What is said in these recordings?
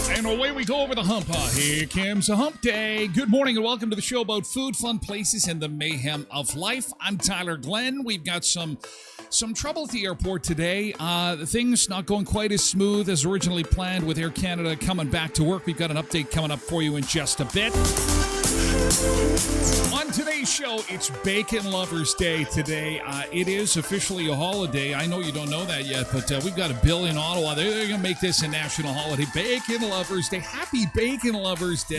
And away we go over the hump. Here comes a hump day. Good morning and welcome to the show about food, fun places, and the mayhem of life. I'm Tyler Glen. We've got some trouble at the airport today. Things not going quite as smooth as originally planned with Air Canada coming back to work. We've got an update coming up for you in just a bit. On today's show, it's Bacon Lovers Day today. It is officially a holiday. I know you don't know that yet, but we've got a bill in Ottawa. They're going to make this a national holiday. Bacon Lovers Day. Happy Bacon Lovers Day.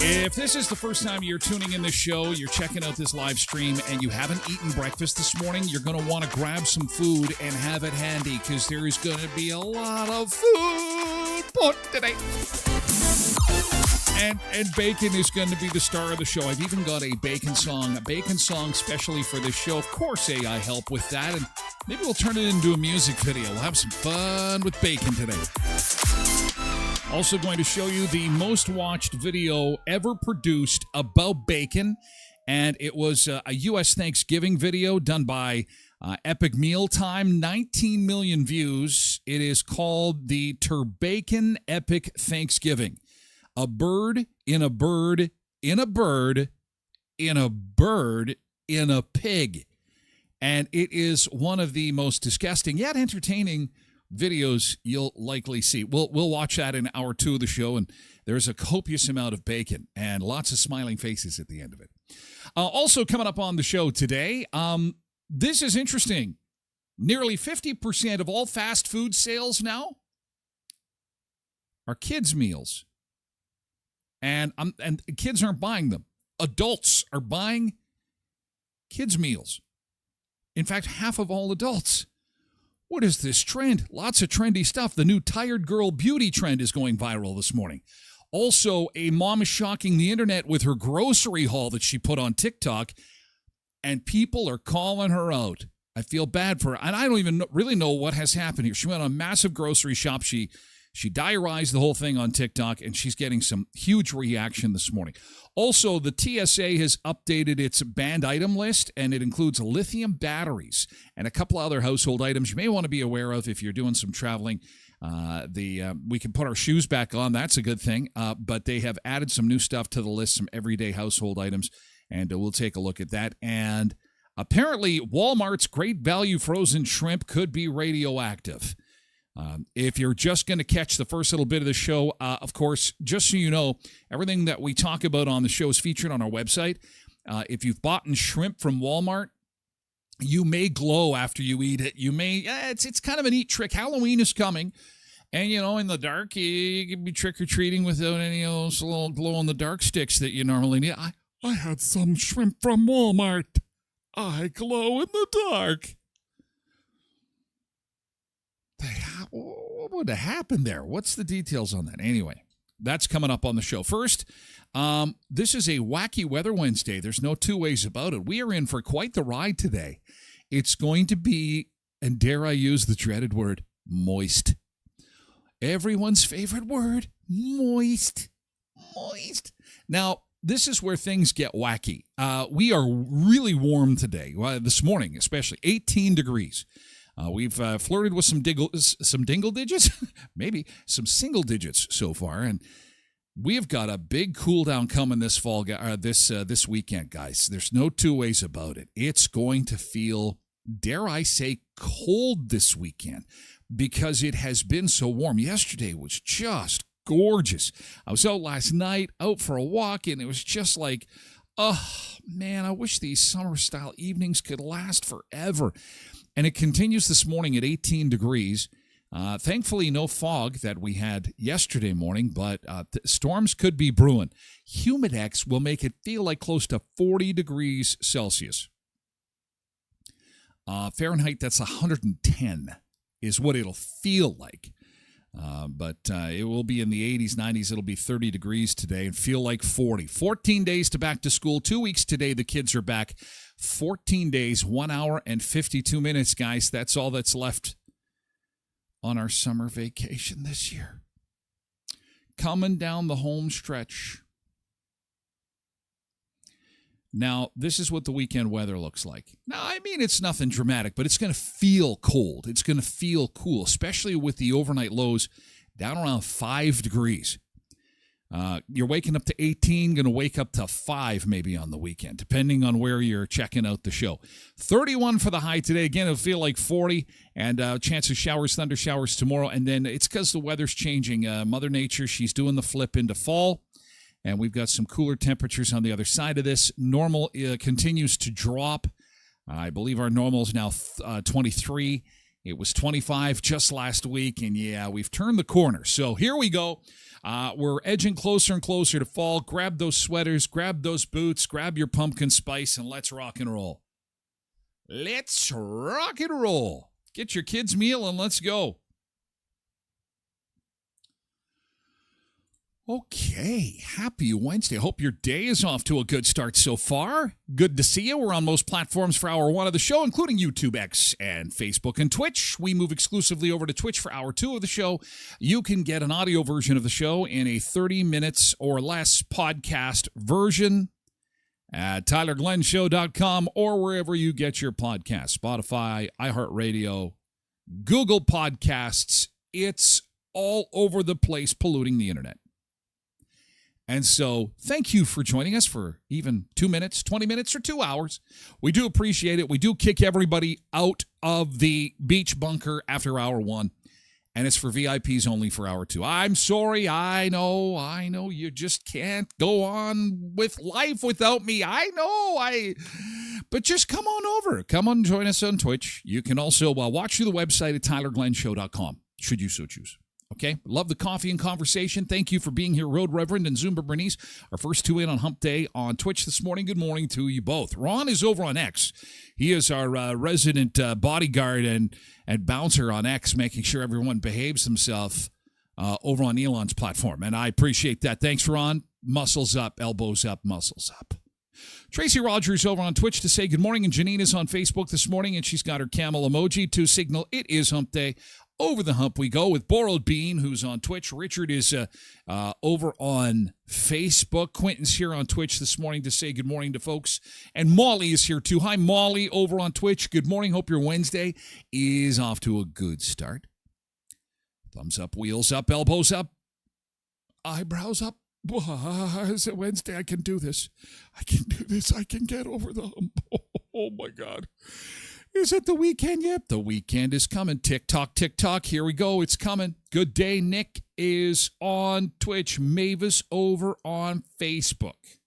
If this is the first time you're tuning in this show, you're checking out this live stream, and you haven't eaten breakfast this morning, you're going to want to grab some food and have it handy because there is going to be a lot of food put today. And bacon is going to be the star of the show. I've even got a bacon song specially for this show. Of course, AI help with that, and maybe we'll turn it into a music video. We'll have some fun with bacon today. Also going to show you the most watched video ever produced about bacon, and it was a U.S. Thanksgiving video done by Epic Mealtime, 19 million views. It is called the Turbacon Epic Thanksgiving. A bird in a bird in a bird in a bird in a pig. And it is one of the most disgusting yet entertaining videos you'll likely see. We'll watch that in hour 2 of the show, and there's a copious amount of bacon and lots of smiling faces at the end of it. Also coming up on the show today, this is interesting. Nearly 50% of all fast food sales now are kids' meals. And kids aren't buying them. Adults are buying kids' meals. In fact, half of all adults. What is this trend? Lots of trendy stuff. The new tired girl beauty trend is going viral this morning. Also, a mom is shocking the internet with her grocery haul that she put on TikTok, and people are calling her out. I feel bad for her, and I don't even really know what has happened here. She went on a massive grocery shop. She diarized the whole thing on TikTok, and she's getting some huge reaction this morning. Also, the TSA has updated its banned item list, and it includes lithium batteries and a couple other household items you may want to be aware of if you're doing some traveling. We can put our shoes back on. That's a good thing. But they have added some new stuff to the list, some everyday household items, and we'll take a look at that. And apparently, Walmart's Great Value frozen shrimp could be radioactive. If you're just going to catch the first little bit of the show, of course, just so you know, everything that we talk about on the show is featured on our website. If you've bought shrimp from Walmart, you may glow after you eat it. You may, it's kind of a neat trick. Halloween is coming. And, in the dark, you can be trick-or-treating without any of those little glow-in-the-dark sticks that you normally need. I had some shrimp from Walmart. I glow in the dark. What would have happened there? What's the details on that? Anyway, that's coming up on the show. First, this is a wacky weather Wednesday. There's no two ways about it. We are in for quite the ride today. It's going to be, and dare I use the dreaded word, moist. Everyone's favorite word, moist. Moist. Now, this is where things get wacky. We are really warm today, this morning especially, 18 degrees. We've flirted with some dingle digits, maybe some single digits so far, and we've got a big cool down coming this fall, this weekend, guys. There's no two ways about it. It's going to feel, dare I say, cold this weekend because it has been so warm. Yesterday was just gorgeous. I was out last night, out for a walk, and it was just like, oh, man, I wish these summer-style evenings could last forever. And it continues this morning at 18 degrees. Thankfully, no fog that we had yesterday morning, but storms could be brewing. Humidex will make it feel like close to 40 degrees Celsius. Fahrenheit, that's 110 is what it'll feel like. But it will be in the 80s, 90s. It'll be 30 degrees today and feel like 40. 14 days to back to school. 2 weeks today, the kids are back. 14 days, 1 hour and 52 minutes, guys. That's all that's left on our summer vacation this year. Coming down the home stretch. Now, this is what the weekend weather looks like. Now, I mean, it's nothing dramatic, but it's going to feel cold. It's going to feel cool, especially with the overnight lows down around 5 degrees. You're waking up to 18, going to wake up to 5 maybe on the weekend, depending on where you're checking out the show. 31 for the high today. Again, it'll feel like 40, and chance of showers, thunder showers tomorrow. And then it's because the weather's changing. Mother Nature, she's doing the flip into fall. And we've got some cooler temperatures on the other side of this. Normal continues to drop. I believe our normal is now 23. It was 25 just last week. And, yeah, we've turned the corner. So here we go. We're edging closer and closer to fall. Grab those sweaters. Grab those boots. Grab your pumpkin spice. And let's rock and roll. Let's rock and roll. Get your kids' meal and let's go. Okay, happy Wednesday. Hope your day is off to a good start so far. Good to see you. We're on most platforms for hour one of the show, including YouTube, X, and Facebook and Twitch. We move exclusively over to Twitch for hour two of the show. You can get an audio version of the show in a 30 minutes or less podcast version at TylerGlenShow.com or wherever you get your podcasts. Spotify, iHeartRadio, Google Podcasts. It's all over the place polluting the internet. And so thank you for joining us for even 2 minutes, 20 minutes, or 2 hours. We do appreciate it. We do kick everybody out of the beach bunker after hour one. And it's for VIPs only for hour two. I'm sorry. I know. You just can't go on with life without me. I know. But just come on over. Come on and join us on Twitch. You can also watch through the website at TylerGlenShow.com, should you so choose. Okay, love the coffee and conversation. Thank you for being here, Road Reverend and Zumba Bernice. Our first two in on Hump Day on Twitch this morning. Good morning to you both. Ron is over on X. He is our resident bodyguard and bouncer on X, making sure everyone behaves themselves over on Elon's platform. And I appreciate that. Thanks, Ron. Muscles up, elbows up, muscles up. Tracy Rogers over on Twitch to say good morning, and Janine is on Facebook this morning, and she's got her camel emoji to signal it is Hump Day. Over the hump we go with Borrowed Bean, who's on Twitch. Richard is over on Facebook. Quentin's here on Twitch this morning to say good morning to folks. And Molly is here too. Hi, Molly, over on Twitch. Good morning. Hope your Wednesday is off to a good start. Thumbs up, wheels up, elbows up, eyebrows up. Is it Wednesday? I can do this. I can do this. I can get over the hump. Oh, my God. Is it the weekend yet? The weekend is coming. Tick-tock, tick-tock. Here we go. It's coming. Good day. Nick is on Twitch. Mavis over on Facebook.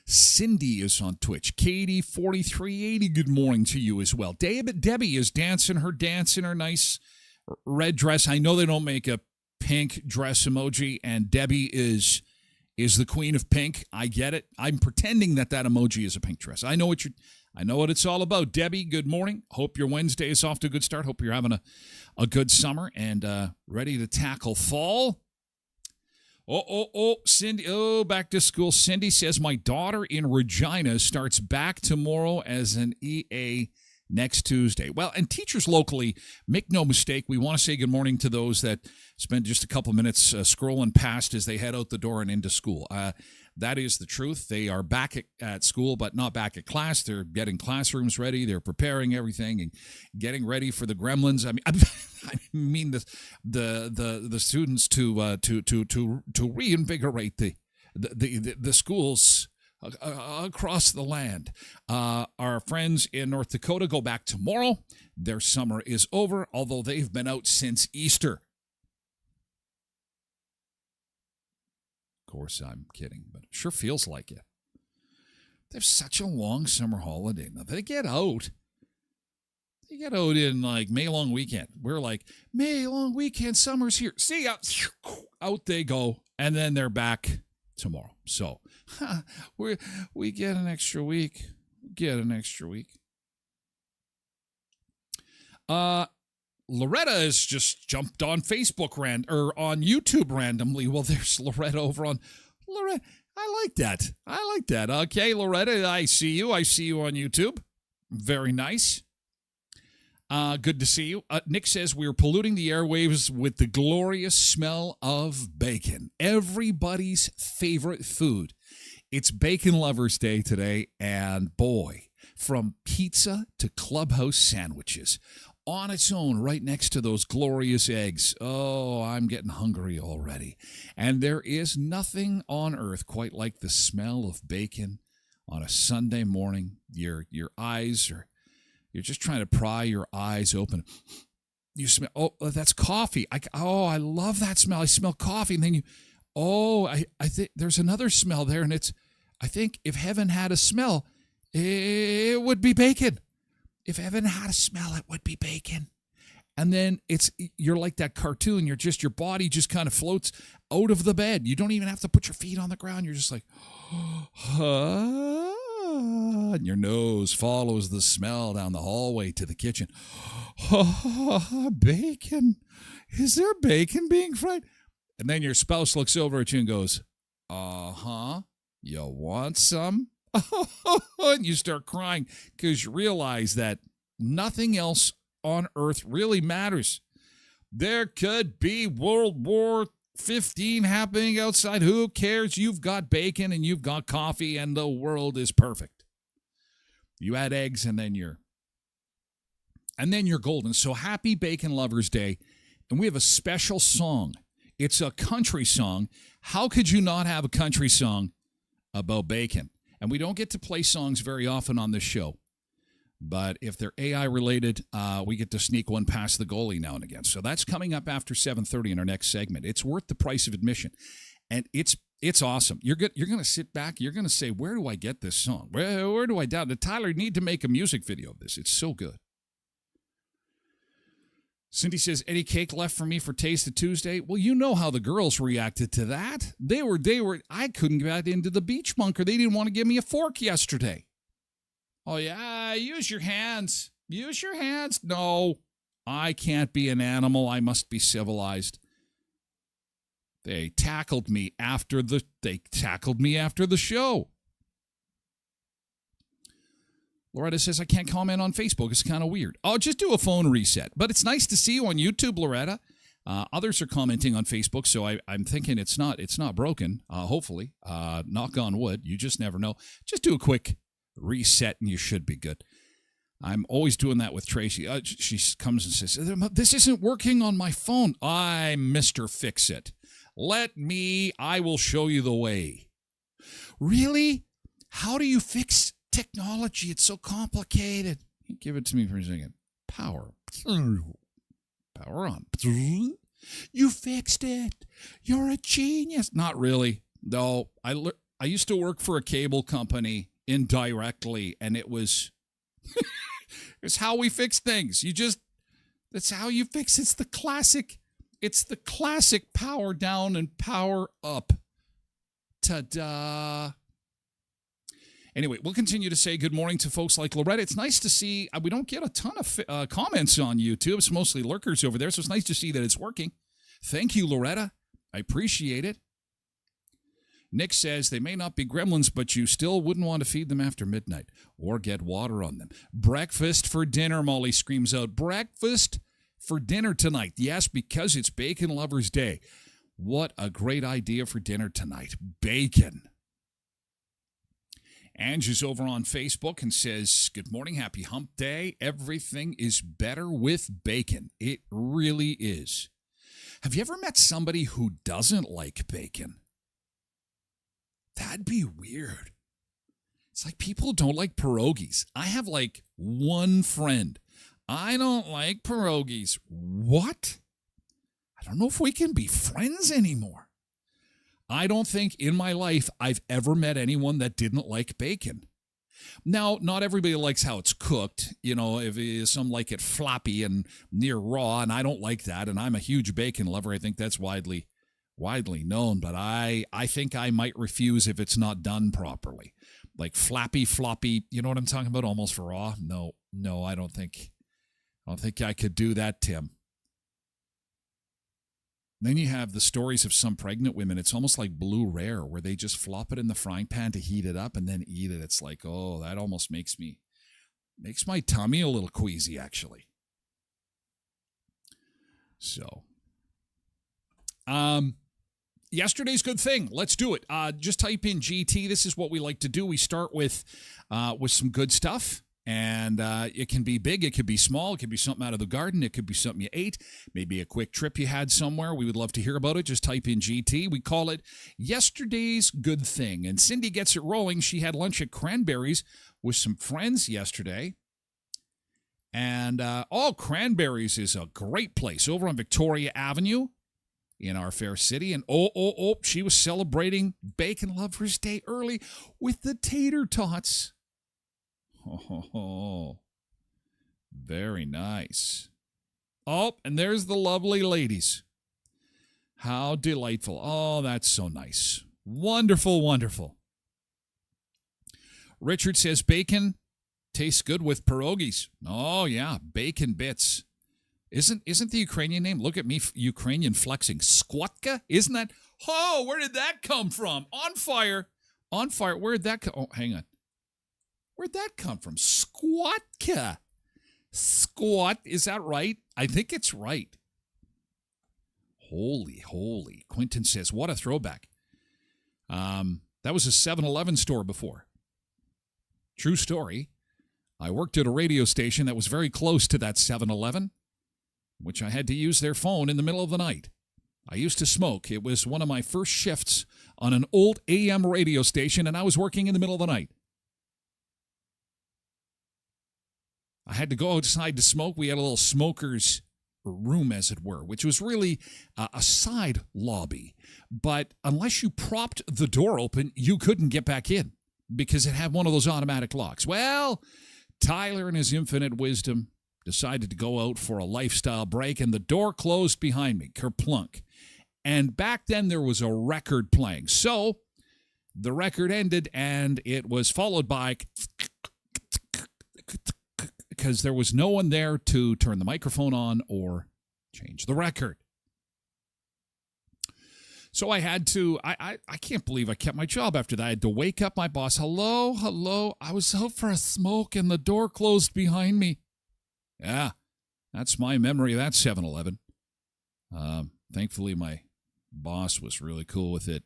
Cindy is on Twitch. Katie 4380, good morning to you as well. Debbie is dancing her nice red dress. I know they don't make a pink dress emoji, and Debbie is the queen of pink. I get it. I'm pretending that emoji is a pink dress. I know what it's all about. Debbie, good morning. Hope your Wednesday is off to a good start. Hope you're having a good summer and ready to tackle fall. Cindy, back to school. Cindy says, my daughter in Regina starts back tomorrow as an EA next Tuesday. Well, and teachers locally, make no mistake, we want to say good morning to those that spend just a couple minutes scrolling past as they head out the door and into school. That is the truth. They are back at school, but not back at class. They're getting classrooms ready. They're preparing everything and getting ready for the gremlins. I mean the students to reinvigorate the schools across the land. Our friends in North Dakota go back tomorrow. Their summer is over, although they've been out since Easter. Of course, I'm kidding, but it sure feels like it. They have such a long summer holiday. Now, they get out. They get out in like May long weekend. We're like, May long weekend, summer's here. See ya. Out they go, and then they're back tomorrow. So we get an extra week. Loretta has just jumped on Facebook on YouTube randomly. Well, there's Loretta over on Loretta. I like that. Okay, Loretta, I see you on YouTube. Very nice. Good to see you. Nick says we're polluting the airwaves with the glorious smell of bacon. Everybody's favorite food. It's Bacon Lovers Day today, and boy, from pizza to clubhouse sandwiches, on its own, right next to those glorious eggs. Oh, I'm getting hungry already. And there is nothing on earth quite like the smell of bacon on a Sunday morning. Your eyes are, you're just trying to pry your eyes open. You smell, that's coffee. I love that smell. I smell coffee. And then I think there's another smell there. And I think if heaven had a smell, it would be bacon. If heaven had a smell, it would be bacon. And then you're like that cartoon. Your body just kind of floats out of the bed. You don't even have to put your feet on the ground. You're just like, and your nose follows the smell down the hallway to the kitchen. Bacon. Is there bacon being fried? And then your spouse looks over at you and goes, you want some? And you start crying because you realize that nothing else on earth really matters. There could be World War 15 happening outside. Who cares? You've got bacon and you've got coffee and the world is perfect. You add eggs and then you're golden. So happy Bacon Lovers Day. And we have a special song. It's a country song. How could you not have a country song about bacon? And we don't get to play songs very often on this show. But if they're AI related, we get to sneak one past the goalie now and again. So that's coming up after 7:30 in our next segment. It's worth the price of admission. And it's awesome. You're going to sit back. You're going to say, where do I get this song? Where do I download? Tyler, need to make a music video of this. It's so good. Cindy says, any cake left for me for Taste of Tuesday? Well, you know how the girls reacted to that. I couldn't get into the beach bunker. They didn't want to give me a fork yesterday. Oh, yeah, use your hands. Use your hands. No, I can't be an animal. I must be civilized. They tackled me after the show. Loretta says, I can't comment on Facebook. It's kind of weird. Oh, just do a phone reset. But it's nice to see you on YouTube, Loretta. Others are commenting on Facebook, so I'm thinking it's not broken, hopefully. Knock on wood. You just never know. Just do a quick reset, and you should be good. I'm always doing that with Tracy. She comes and says, this isn't working on my phone. I'm Mr. Fix-It. I will show you the way. Really? How do you fix technology? It's so complicated. Give it to me for a second. Power on. You fixed it. You're a genius. Not really. No, I used to work for a cable company indirectly, and it was it's how we fix things. That's how you fix. It's the classic power down and power up. Ta-da. Anyway, we'll continue to say good morning to folks like Loretta. It's nice to see. We don't get a ton of comments on YouTube. It's mostly lurkers over there, so it's nice to see that it's working. Thank you, Loretta. I appreciate it. Nick says they may not be gremlins, but you still wouldn't want to feed them after midnight or get water on them. Breakfast for dinner, Molly screams out. Breakfast for dinner tonight. Yes, because it's Bacon Lovers Day. What a great idea for dinner tonight. Bacon. Ange is over on Facebook and says, good morning, happy hump day. Everything is better with bacon. It really is. Have you ever met somebody who doesn't like bacon? That'd be weird. It's like people don't like pierogies. I have like one friend. I don't like pierogies. What? I don't know if we can be friends anymore. I don't think in my life I've ever met anyone that didn't like bacon. Now, not everybody likes how it's cooked. You know, if some like it floppy and near raw, and I don't like that, and I'm a huge bacon lover. I think that's widely known, but I think I might refuse if it's not done properly. Like flappy, floppy, you know what I'm talking about? Almost raw? No, I don't think I could do that, Tim. Then you have the stories of some pregnant women. It's almost like Blue Rare, where they just flop it in the frying pan to heat it up and then eat it. It's like, oh, that almost makes my tummy a little queasy, actually. So, yesterday's good thing. Let's do it. Just type in GT. This is what we like to do. We start with some good stuff. And it can be big, it could be small, it could be something out of the garden, it could be something you ate, maybe a quick trip you had somewhere. We would love to hear about it. Just type in GT. We call it Yesterday's Good Thing. And Cindy gets it rolling. She had lunch at Cranberries with some friends yesterday. And Cranberries is a great place over on Victoria Avenue in our fair city. And she was celebrating Bacon Lovers Day early with the tater tots. Oh, very nice. Oh, and there's the lovely ladies. How delightful. Oh, that's so nice. Wonderful, wonderful. Richard says bacon tastes good with pierogies. Oh, yeah, bacon bits. Isn't the Ukrainian name? Look at me, Ukrainian flexing. Skwatka? Isn't that? Oh, where did that come from? On fire. On fire. Where did that come? Oh, hang on. Where'd that come from? Squatka. Squat. Is that right? I think it's right. Holy. Quentin says, what a throwback. That was a 7-Eleven store before. True story. I worked at a radio station that was very close to that 7-Eleven, which I had to use their phone in the middle of the night. I used to smoke. It was one of my first shifts on an old AM radio station, and I was working in the middle of the night. I had to go outside to smoke. We had a little smoker's room, as it were, which was really a side lobby. But unless you propped the door open, you couldn't get back in because it had one of those automatic locks. Well, Tyler, in his infinite wisdom, decided to go out for a lifestyle break, and the door closed behind me, kerplunk. And back then, there was a record playing. So the record ended, and it was followed by... because there was no one there to turn the microphone on or change the record. So I had to, I can't believe I kept my job after that. I had to wake up my boss. Hello. I was out for a smoke and the door closed behind me. Yeah, that's my memory of that 7-Eleven. Thankfully, my boss was really cool with it.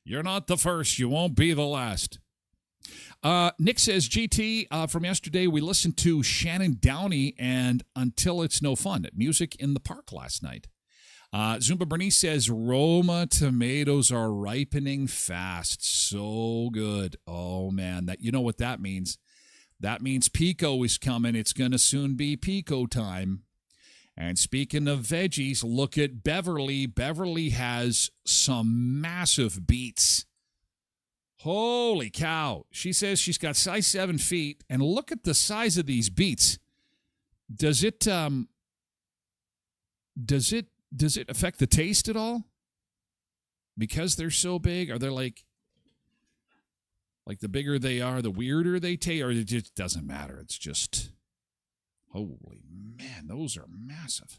You're not the first. You won't be the last. Nick says, GT, from yesterday, we listened to Shannon Downey and Until It's No Fun at Music in the Park last night. Zumba Bernice says, Roma tomatoes are ripening fast. So good. Oh, man. You know what that means? That means Pico is coming. It's going to soon be Pico time. And speaking of veggies, look at Beverly. Beverly has some massive beets. Holy cow. She says she's got size 7 feet, and look at the size of these beets. Does it affect the taste at all? Because they're so big? Are they like the bigger they are, the weirder they taste, or it just doesn't matter? It's just, holy man, those are massive.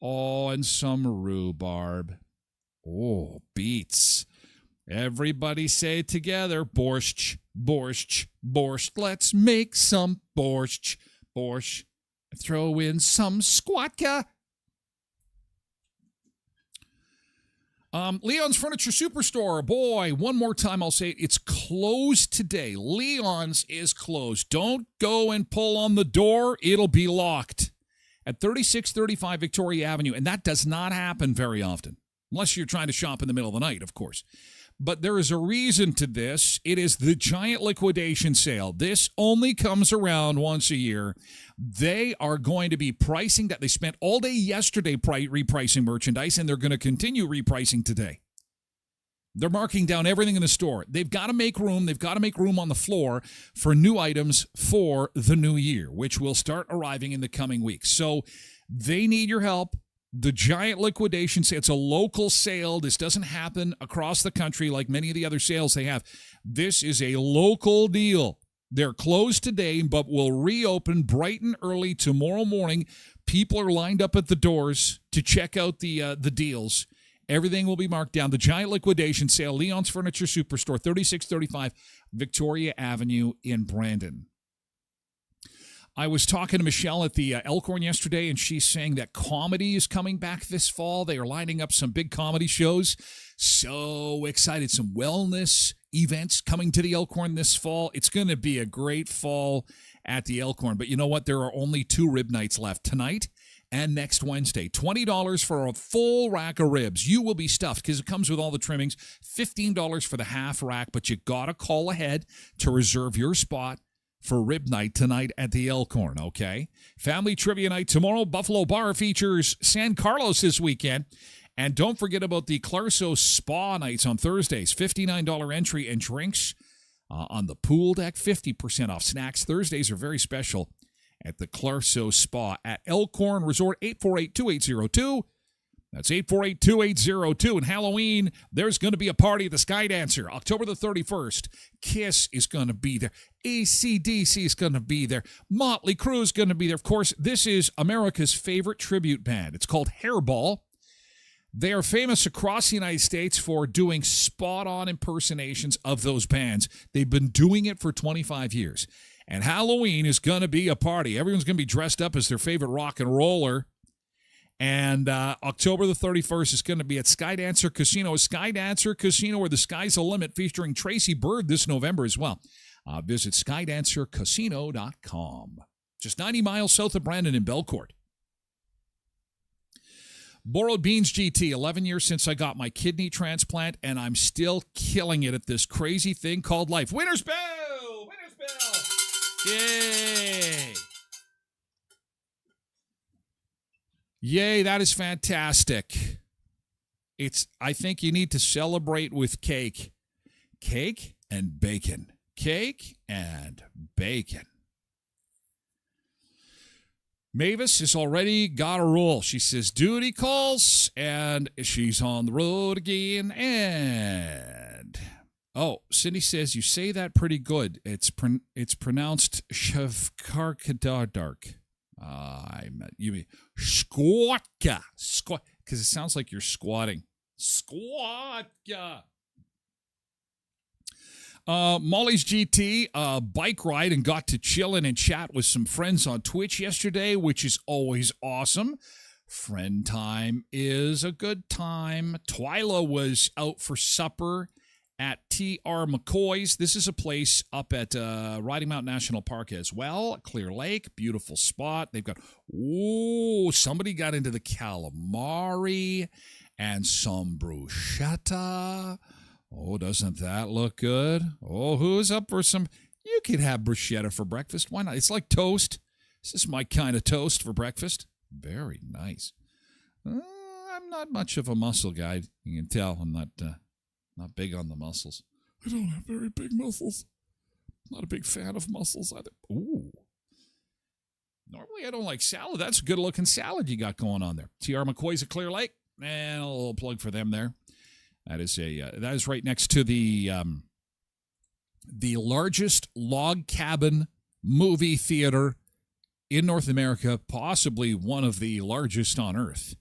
Oh, and some rhubarb. Oh, beets. Everybody say it together. Borscht, borscht, borscht. Let's make some borscht, borscht. Throw in some squatka. Leon's Furniture Superstore. Boy, one more time I'll say it. It's closed today. Leon's is closed. Don't go and pull on the door. It'll be locked. At 3635 Victoria Avenue. And that does not happen very often. Unless you're trying to shop in the middle of the night, of course. But there is a reason to this. It is the giant liquidation sale. This only comes around once a year. They are going to be pricing that. They spent all day yesterday repricing merchandise, and they're going to continue repricing today. They're marking down everything in the store. They've got to make room. They've got to make room on the floor for new items for the new year, which will start arriving in the coming weeks. So they need your help. The giant liquidation sale, it's a local sale. This doesn't happen across the country like many of the other sales they have. This is a local deal. They're closed today, but will reopen bright and early tomorrow morning. People are lined up at the doors to check out the deals. Everything will be marked down. The giant liquidation sale, Leon's Furniture Superstore, 3635 Victoria Avenue in Brandon. I was talking to Michelle at the Elkhorn yesterday, and she's saying that comedy is coming back this fall. They are lining up some big comedy shows. So excited. Some wellness events coming to the Elkhorn this fall. It's going to be a great fall at the Elkhorn. But you know what? There are only 2 rib nights left, tonight and next Wednesday. $20 for a full rack of ribs. You will be stuffed because it comes with all the trimmings. $15 for the half rack, but you got to call ahead to reserve your spot for rib night tonight at the Elkhorn, okay? Family trivia night tomorrow. Buffalo Bar features San Carlos this weekend. And don't forget about the Clarso Spa nights on Thursdays. $59 entry and drinks on the pool deck. 50% off snacks. Thursdays are very special at the Clarso Spa at Elkhorn Resort. 848-2802. That's 848-2802. And Halloween, there's going to be a party at the Sky Dancer. October the 31st. Kiss is going to be there. AC/DC is going to be there. Motley Crue is going to be there. Of course, this is America's favorite tribute band. It's called Hairball. They are famous across the United States for doing spot-on impersonations of those bands. They've been doing it for 25 years. And Halloween is going to be a party. Everyone's going to be dressed up as their favorite rock and roller. And October the 31st is going to be at Sky Dancer Casino. Sky Dancer Casino, where the sky's the limit, featuring Tracy Bird this November as well. Visit skydancercasino.com. Just 90 miles south of Brandon in Belcourt. Borrowed Beans GT, 11 years since I got my kidney transplant, and I'm still killing it at this crazy thing called life. Winner's Bell! Winner's Bell! Yay! Yay, that is fantastic. I think you need to celebrate with cake. Cake and bacon. Cake and bacon. Mavis has already got a roll. She says duty calls, and she's on the road again. And Cindy says you say that pretty good. It's pronounced Shavkarkadardark. You mean squatka, because it sounds like you're squatting. Squatka. Molly's GT bike ride and got to chill in and chat with some friends on Twitch yesterday, which is always awesome. Friend time is a good time. Twyla was out for supper at T.R. McCoy's. This is a place up at Riding Mountain National Park as well. Clear Lake, beautiful spot. They've got, somebody got into the calamari and some bruschetta. Oh, doesn't that look good? Oh, who's up for some? You could have bruschetta for breakfast. Why not? It's like toast. This is my kind of toast for breakfast. Very nice. I'm not much of a muscle guy. You can tell I'm not big on the muscles. I don't have very big muscles. Not a big fan of mussels either. Ooh. Normally, I don't like salad. That's a good-looking salad you got going on there. T.R. McCoy's at Clear Lake. And a little plug for them there. That is right next to the largest log cabin movie theater in North America, possibly one of the largest on Earth.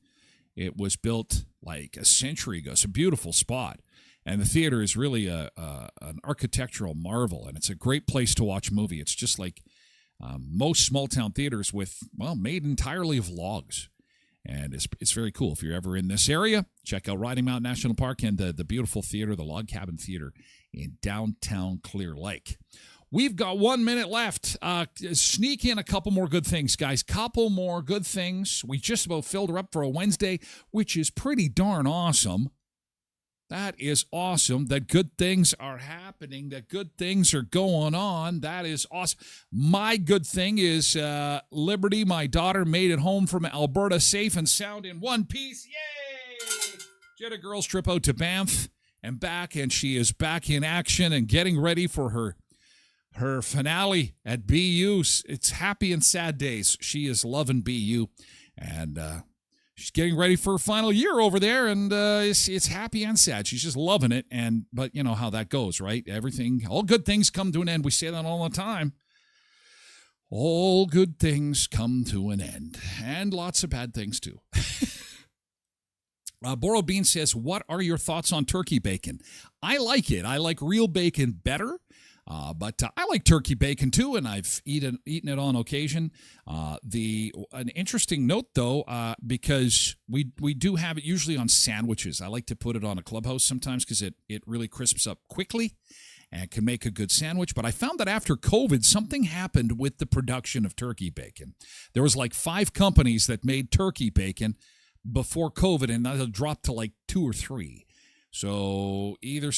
It was built like a century ago. It's a beautiful spot. And the theater is really an architectural marvel, and it's a great place to watch a movie. It's just like most small-town theaters made entirely of logs. And it's very cool. If you're ever in this area, check out Riding Mountain National Park and the beautiful theater, the Log Cabin Theater in downtown Clear Lake. We've got 1 minute left. Sneak in a couple more good things, guys. Couple more good things. We just about filled her up for a Wednesday, which is pretty darn awesome. That is awesome that good things are happening, that good things are going on. That is awesome. My good thing is Liberty, my daughter, made it home from Alberta safe and sound in one piece. Yay! She had a girls' trip out to Banff and back, and she is back in action and getting ready for her finale at BU. It's happy and sad days. She is loving BU, and she's getting ready for her final year over there, and it's happy and sad. She's just loving it, but you know how that goes, right? All good things come to an end. We say that all the time. All good things come to an end, and lots of bad things too. Boro Bean says, what are your thoughts on turkey bacon? I like it. I like real bacon better. But I like turkey bacon too, and I've eaten it on occasion. An interesting note though, because we do have it usually on sandwiches. I like to put it on a clubhouse sometimes because it really crisps up quickly and can make a good sandwich. But I found that after COVID, something happened with the production of turkey bacon. There was like 5 companies that made turkey bacon before COVID, and that dropped to like 2 or 3. So either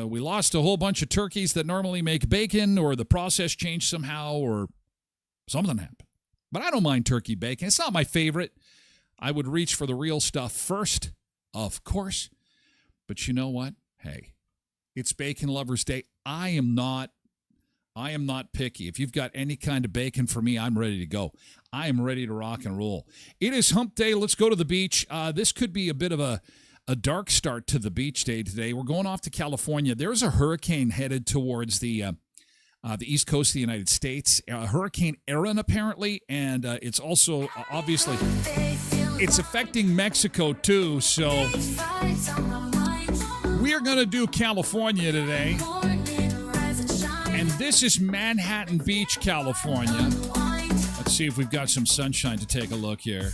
we lost a whole bunch of turkeys that normally make bacon, or the process changed somehow, or something happened. But I don't mind turkey bacon. It's not my favorite. I would reach for the real stuff first, of course. But you know what? Hey, it's Bacon Lovers Day. I am not picky. If you've got any kind of bacon for me, I'm ready to go. I am ready to rock and roll. It is hump day. Let's go to the beach. This could be a bit of a dark start to the beach day today. We're going off to California. There's a hurricane headed towards the east coast of the United States. Hurricane Erin, apparently, and it's also, obviously, it's affecting Mexico, too. So we're going to do California today. And this is Manhattan Beach, California. Let's see if we've got some sunshine to take a look here.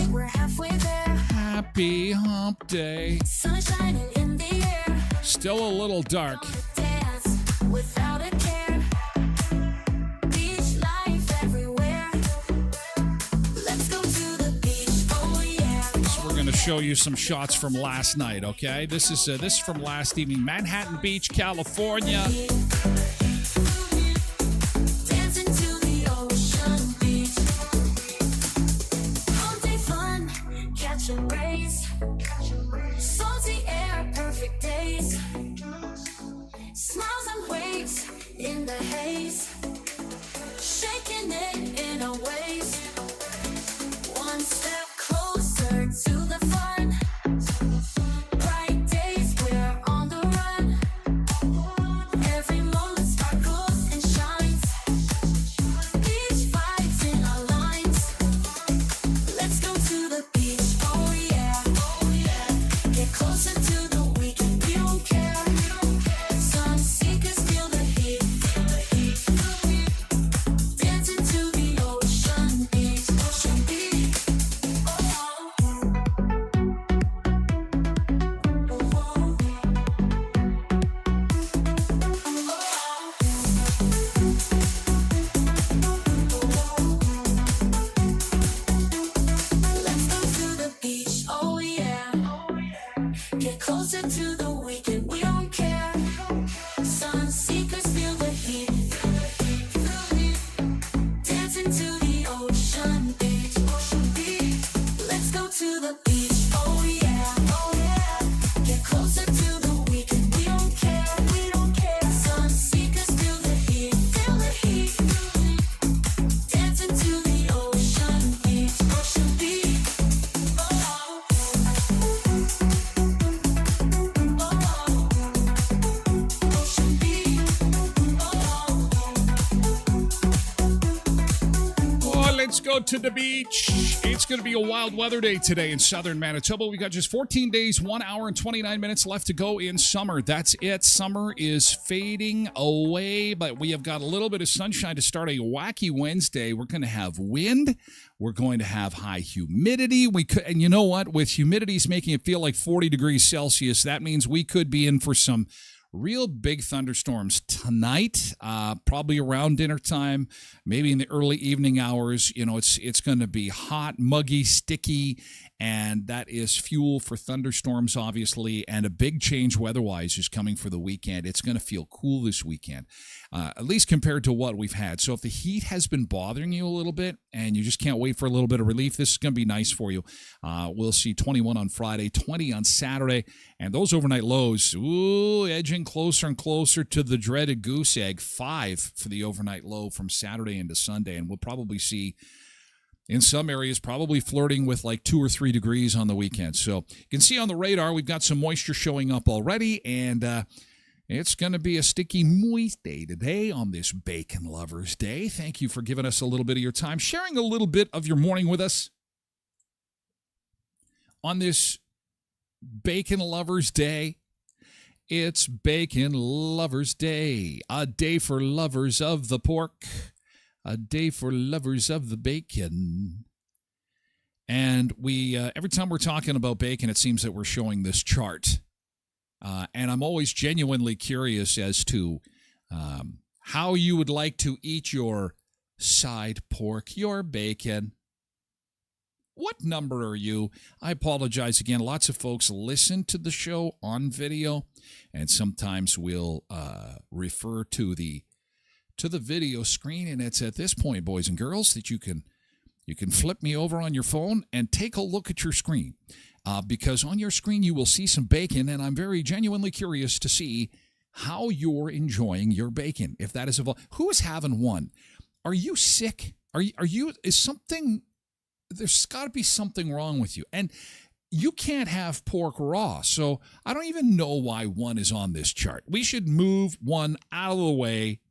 We're halfway there. Happy hump day. Sunshine in the air. Still a little dark. Dance without a care. Beach life everywhere. Let's go to the beach. Oh yeah. So we're going to show you some shots from last night, okay? This is from last evening. Manhattan Beach, California. Dancing to the ocean beach. All day fun, catching rays. Salty air, perfect days. Smiles and waves in the haze. Shaking it in a ways. One step closer to the fun. Bright days, we're on the run. Every moment sparkles and shines. Beach vibes in our lines. Let's go to the beach, oh yeah, oh yeah. Get closer to the weekend, we don't care. Sun seekers feel the heat. Dancing to the ocean beach, ocean beach. Let's go to the beach, oh yeah. Get closer to the weekend, we don't care. Sun seekers feel the heat. Dancing to the ocean beach, ocean beach. Let's go to the beach, oh yeah, oh yeah. Get closer to the weekend, we don't care. We Let's go to the beach. It's going to be a wild weather day today in southern Manitoba. We got just 14 days, 1 hour and 29 minutes left to go in summer. That's it. Summer is fading away, but we have got a little bit of sunshine to start a wacky Wednesday. We're going to have wind. We're going to have high humidity. And you know what? With humidities making it feel like 40 degrees Celsius, that means we could be in for some real big thunderstorms tonight, probably around dinner time, maybe in the early evening hours. You know, it's going to be hot, muggy, sticky, and that is fuel for thunderstorms, obviously, and a big change weather-wise is coming for the weekend. It's going to feel cool this weekend, at least compared to what we've had. So if the heat has been bothering you a little bit and you just can't wait for a little bit of relief, this is going to be nice for you. We'll see 21 on Friday, 20 on Saturday, and those overnight lows, edging closer and closer to the dreaded goose egg, 5 for the overnight low from Saturday into Sunday, and we'll probably see in some areas probably flirting with like 2 or 3 degrees on the weekend. So you can see on the radar we've got some moisture showing up already, and it's going to be a sticky, moist day today on this Bacon Lovers Day. Thank you for giving us a little bit of your time, sharing a little bit of your morning with us on this Bacon Lovers Day. It's Bacon Lovers Day, a day for lovers of the pork, a day for lovers of the bacon. And we every time we're talking about bacon, it seems that we're showing this chart. And I'm always genuinely curious as to how you would like to eat your side pork, your bacon. What number are you? I apologize again. Lots of folks listen to the show on video, and sometimes we'll refer to the video screen. And it's at this point, boys and girls, that you can flip me over on your phone and take a look at your screen, because on your screen you will see some bacon, and I'm very genuinely curious to see how you're enjoying your bacon. If that is who is having one? Are you sick? Are you? Is something? There's got to be something wrong with you. And you can't have pork raw, so I don't even know why one is on this chart. We should move one out of the way.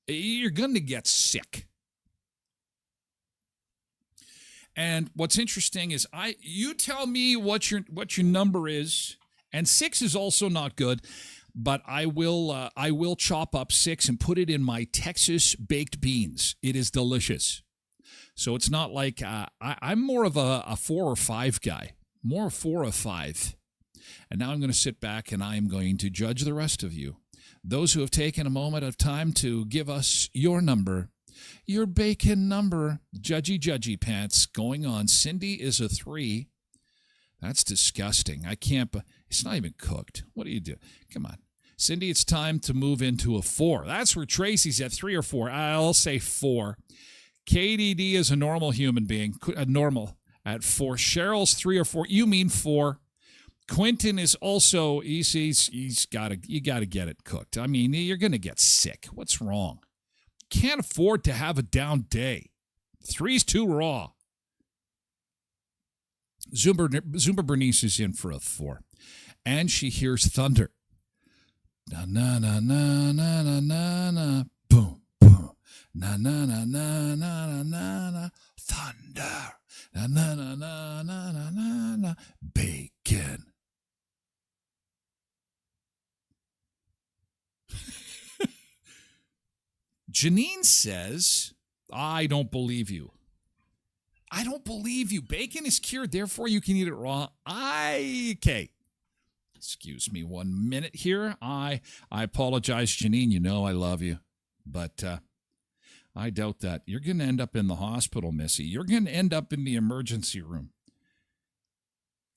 You're going to get sick. And what's interesting is you tell me what your number is, and 6 is also not good, but I will chop up 6 and put it in my Texas baked beans. It is delicious. So it's not like I'm more of a 4 or 5 guy, more 4 or 5. And now I'm going to sit back and I'm going to judge the rest of you. Those who have taken a moment of time to give us your number, your bacon number, judgy pants going on. Cindy is a 3. That's disgusting. I can't, it's not even cooked. What do you do? Come on. Cindy, it's time to move into a 4. That's where Tracy's at, 3 or 4. I'll say 4. KDD is a normal human being, normal at 4. Cheryl's 3 or 4. You mean 4. Quentin is also, you got to get it cooked. I mean, you're going to get sick. What's wrong? Can't afford to have a down day. 3's too raw. Zumba Bernice is in for a 4. And she hears thunder. Na na na na na na na na. Boom. Na na na na na na na, thunder. Na na na na na na na na, bacon. Janine says, I don't believe you. I don't believe you. Bacon is cured, therefore you can eat it raw. Okay. Excuse me 1 minute here. I apologize, Janine. You know I love you. But I doubt that. You're going to end up in the hospital, Missy. You're going to end up in the emergency room.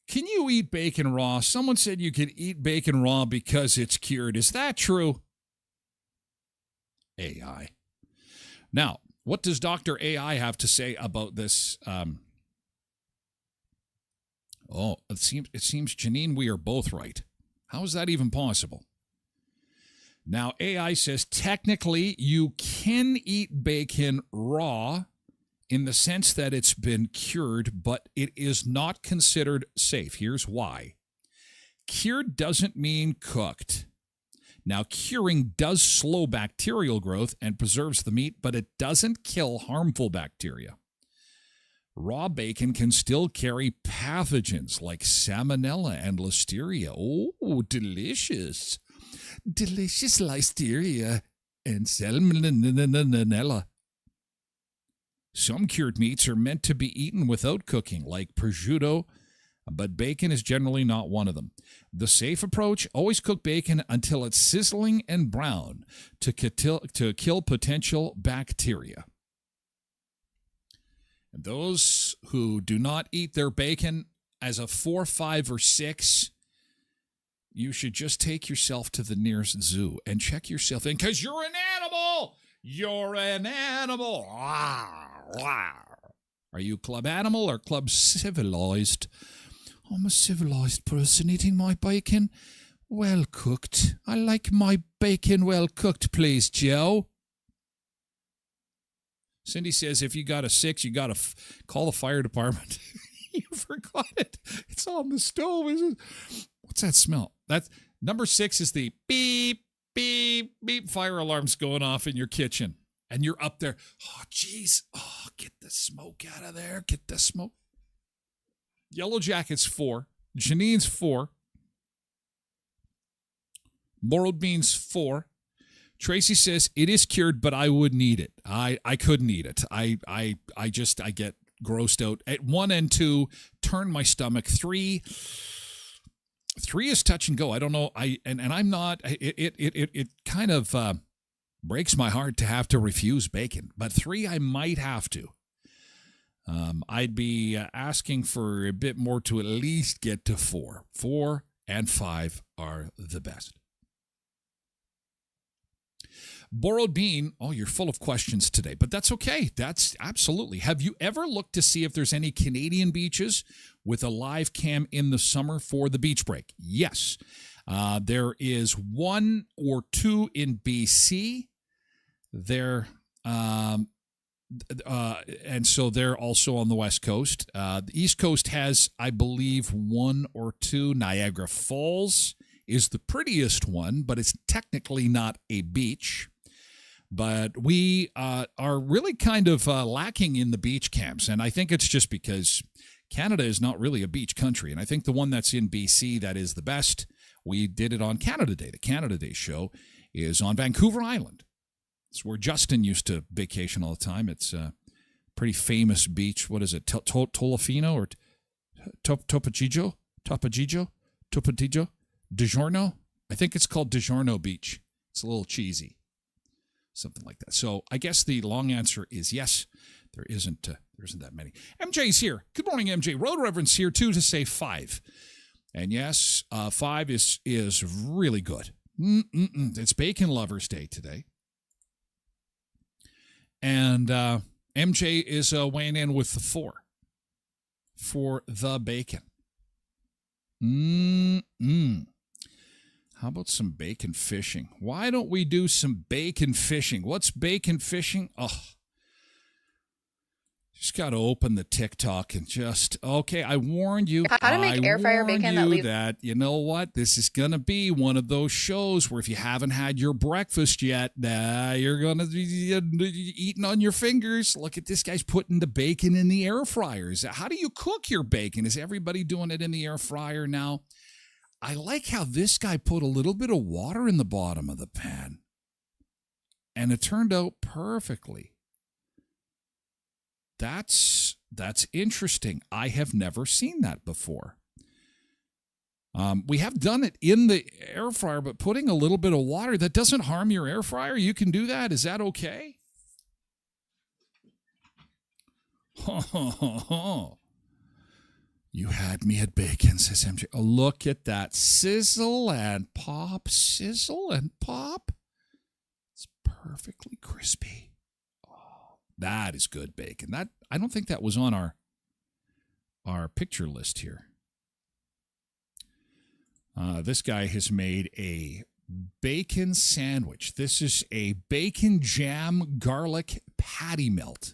Can you eat bacon raw? Someone said you could eat bacon raw because it's cured. Is that true? AI. Now, what does Dr. AI have to say about this? It seems, Janine, we are both right. How is that even possible? Now, AI says technically you can eat bacon raw in the sense that it's been cured, but it is not considered safe. Here's why. Cured doesn't mean cooked. Now, curing does slow bacterial growth and preserves the meat, but it doesn't kill harmful bacteria. Raw bacon can still carry pathogens like salmonella and listeria. Oh, delicious. Delicious listeria and salmonella. Some cured meats are meant to be eaten without cooking, like prosciutto, but bacon is generally not one of them. The safe approach, always cook bacon until it's sizzling and brown to kill potential bacteria. And those who do not eat their bacon as a 4, 5, or 6, you should just take yourself to the nearest zoo and check yourself in, because you're an animal! You're an animal! Are you club animal or club civilized? I'm a civilized person eating my bacon well cooked. I like my bacon well cooked, please, Joe. Cindy says if you got a 6, you got to call the fire department. You forgot it. It's on the stove, isn't it? What's that smell? That's number 6 is the beep, beep, beep fire alarms going off in your kitchen. And you're up there. Oh, jeez. Oh, get the smoke out of there. Get the smoke. Yellow Jacket's 4. Janine's 4. Boiled beans 4. Tracy says it is cured, but I wouldn't eat it. I couldn't eat it. I get grossed out. At 1 and 2, turn my stomach. 3 is touch and go. I don't know. I'm not. It kind of breaks my heart to have to refuse bacon. But 3, I might have to. I'd be asking for a bit more to at least get to 4. 4 and 5 are the best. Boiled bean, oh, you're full of questions today, but that's okay. That's absolutely. Have you ever looked to see if there's any Canadian beaches with a live cam in the summer for the beach break? Yes. There is 1 or 2 in BC. There, and so they're also on the West Coast. The East Coast has, I believe, 1 or 2. Niagara Falls is the prettiest one, but it's technically not a beach. But we are really kind of lacking in the beach camps, and I think it's just because Canada is not really a beach country. And I think the one that's in BC that is the best, we did it on Canada Day. The Canada Day show is on Vancouver Island. It's where Justin used to vacation all the time. It's a pretty famous beach. What is it? Tolofino or Topajijo? DiGiorno? I think it's called DiGiorno Beach. It's a little cheesy. Something like that. So I guess the long answer is yes. There isn't that many. MJ's here. Good morning, MJ. Road Reverend's here too to say 5. And yes, 5 is really good. It's Bacon Lovers Day today. And MJ is weighing in with the 4 for the bacon. How about some bacon fishing? Why don't we do some bacon fishing? What's bacon fishing? Oh, just got to open the TikTok and okay, I warned you. How to make air fryer bacon that you know what? This is going to be one of those shows where if you haven't had your breakfast yet, you're going to be eating on your fingers. Look at this guy's putting the bacon in the air fryers. How do you cook your bacon? Is everybody doing it in the air fryer now? I like how this guy put a little bit of water in the bottom of the pan. And it turned out perfectly. That's interesting. I have never seen that before. We have done it in the air fryer, but putting a little bit of water, that doesn't harm your air fryer. You can do that. Is that okay? You had me at bacon, says MJ. Oh, look at that. Sizzle and pop, sizzle and pop. It's perfectly crispy. Oh, that is good bacon. That I don't think that was on our picture list here. This guy has made a bacon sandwich. This is a bacon jam garlic patty melt.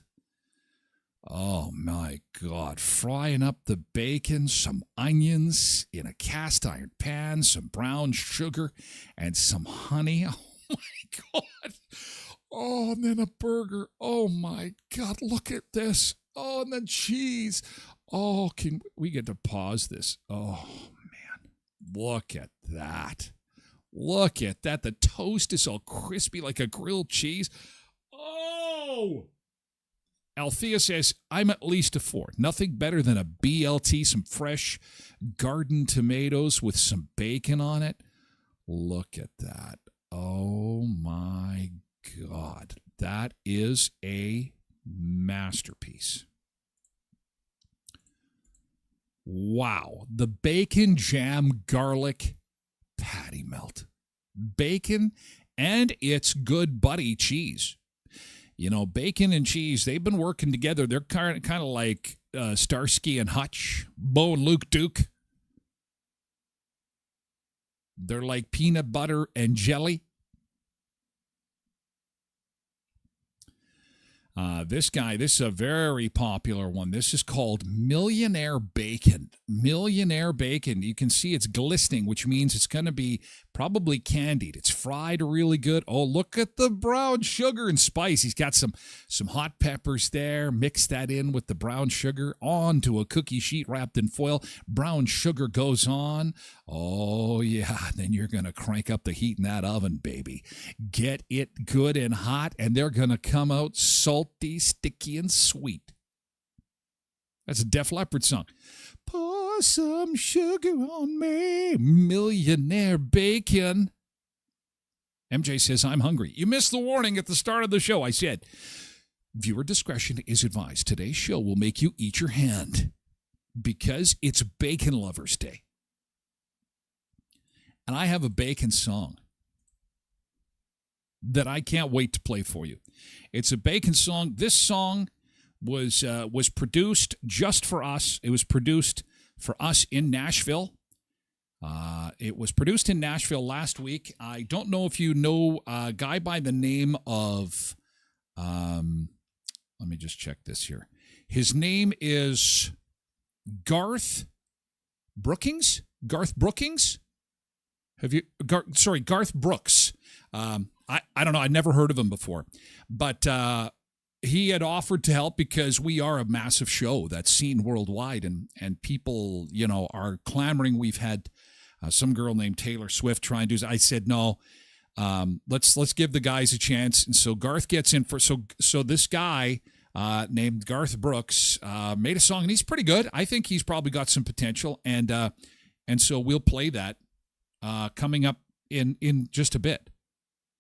Oh, my God. Frying up the bacon, some onions in a cast iron pan, some brown sugar, and some honey. Oh, my God. Oh, and then a burger. Oh, my God. Look at this. Oh, and the cheese. Oh, can we get to pause this? Oh, man. Look at that. Look at that. The toast is all crispy like a grilled cheese. Oh! Althea says, I'm at least a 4. Nothing better than a BLT, some fresh garden tomatoes with some bacon on it. Look at that. Oh, my God. That is a masterpiece. Wow. The bacon jam garlic patty melt. Bacon and its good buddy cheese. You know, bacon and cheese, they've been working together. They're kind of like Starsky and Hutch, Bo and Luke Duke. They're like peanut butter and jelly. This is a very popular one. This is called Millionaire Bacon. Millionaire Bacon. You can see it's glistening, which means it's going to be probably candied. It's fried really good. Oh, look at the brown sugar and spice. He's got some hot peppers there. Mix that in with the brown sugar onto a cookie sheet wrapped in foil. Brown sugar goes on. Oh, yeah. Then you're going to crank up the heat in that oven, baby. Get it good and hot, and they're going to come out salty, sticky, and sweet. That's a Def Leppard song. Pour some sugar on me, millionaire bacon. MJ says, I'm hungry. You missed the warning at the start of the show. I said, viewer discretion is advised. Today's show will make you eat your hand because it's Bacon Lovers Day. And I have a bacon song that I can't wait to play for you. It's a bacon song. This song was produced just for us. It was produced for us in Nashville. It was produced in Nashville last week. I don't know if you know a guy by the name of, let me just check this here. His name is Garth Brookings. Garth Brookings. Garth Brooks. I don't know. I'd never heard of him before, but he had offered to help because we are a massive show that's seen worldwide, and people, you know, are clamoring. We've had some girl named Taylor Swift try and do. I said no. Let's give the guys a chance, and so Garth gets in for so this guy named Garth Brooks made a song, and he's pretty good. I think he's probably got some potential, and so we'll play that coming up in just a bit